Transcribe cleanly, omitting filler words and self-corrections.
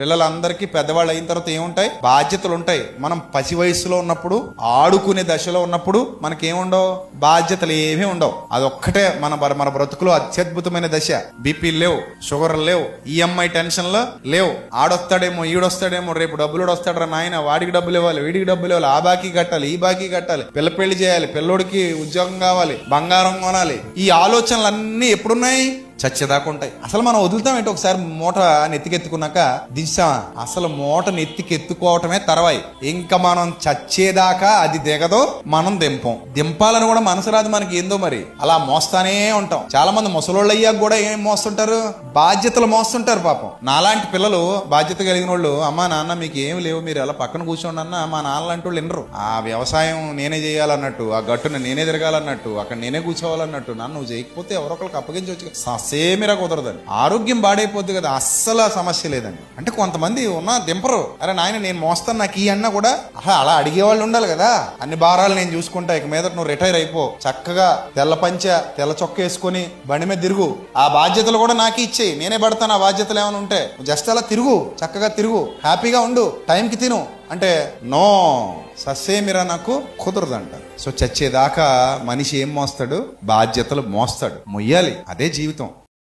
పిల్లలందరికీ పెద్దవాళ్ళు అయిన తర్వాత ఏముంటాయి? బాధ్యతలు ఉంటాయి. మనం పసి వయసులో ఉన్నప్పుడు, ఆడుకునే దశలో ఉన్నప్పుడు మనకేముండవు? బాధ్యతలు ఏమీ ఉండవు. అదొక్కటే మన బ్రతుకులో అత్యద్భుతమైన దశ. బీపీ లేవు, షుగర్ లేవు, ఈఎంఐ టెన్షన్లు లేవు. ఆడొస్తాడేమో, ఈడొస్తాడేమో, రేపు డబ్బులు వస్తాడరా నాయన, వాడికి డబ్బులు ఇవ్వాలి, వీడికి డబ్బులు ఇవ్వాలి, ఆ బాకీ కట్టాలి, ఈ బాకీ కట్టాలి, పిల్ల పెళ్లి చేయాలి, పిల్లోడికి ఉద్యోగం కావాలి, బంగారం కొనాలి. ఈ ఆలోచనలన్నీ ఎప్పుడున్నాయి? చచ్చేదాకా ఉంటాయి. అసలు మనం వదులుతాం ఏంటి? ఒకసారి మూట నెత్తికెత్తుకున్నాక దించామా? అసలు మూట నెత్తికెత్తుకోవటమే తర్వాయి. ఇంకా మనం చచ్చేదాకా అది దిగదో, మనం దింపాలని కూడా మనసు రాదు మనకి. ఏందో మరి అలా మోస్తానే ఉంటాం. చాలా మంది ముసలోళ్ళు అయ్యాక కూడా ఏం మోస్తుంటారు? బాధ్యతలు మోస్తుంటారు. పాపం నాలాంటి పిల్లలు, బాధ్యత కలిగిన వాళ్ళు, అమ్మా నాన్న మీకు ఏమి లేవు, మీరు అలా పక్కన కూర్చోండి అన్న మా నాన్న లాంటి వాళ్ళు వినరు. ఆ వ్యవసాయం నేనే చేయాలన్నట్టు, ఆ గట్టున నేనే తిరగాలన్నట్టు, అక్కడ నేనే కూర్చోవాలన్నట్టు, నన్ను నువ్వు చేయకపోతే ఎవరొకరికి అప్పగించవచ్చు. సేమిరా కుదరదండి. ఆరోగ్యం బాడైపోద్ది కదా, అస్సలు సమస్య లేదండి. అంటే కొంతమంది ఉన్న దింపరు. అరే నాయన నేను మోస్తాను, నాకు ఈ అన్న కూడా అలా అడిగేవాళ్ళు ఉండాలి కదా. అన్ని భారాలు నేను చూసుకుంటా, ఇక మీద నువ్వు రిటైర్ అయిపో, చక్కగా తెల్ల పంచ తెల్ల చొక్క వేసుకొని బండి మీద తిరుగు, ఆ బాధ్యతలు కూడా నాకే ఇచ్చేయి, నేనే పడతాను ఆ బాధ్యతలు ఏమైనా ఉంటే. జస్ట్ అలా తిరుగు, చక్కగా తిరుగు, హ్యాపీగా ఉండు, టైంకి తిను అంటే నో, ససేమిరా నాకు కుదరదంట. సో చచ్చేదాకా మనిషి ఏం మోస్తాడు? బాధ్యతలు మోస్తాడు, మొయ్యాలి. అదే జీవితం.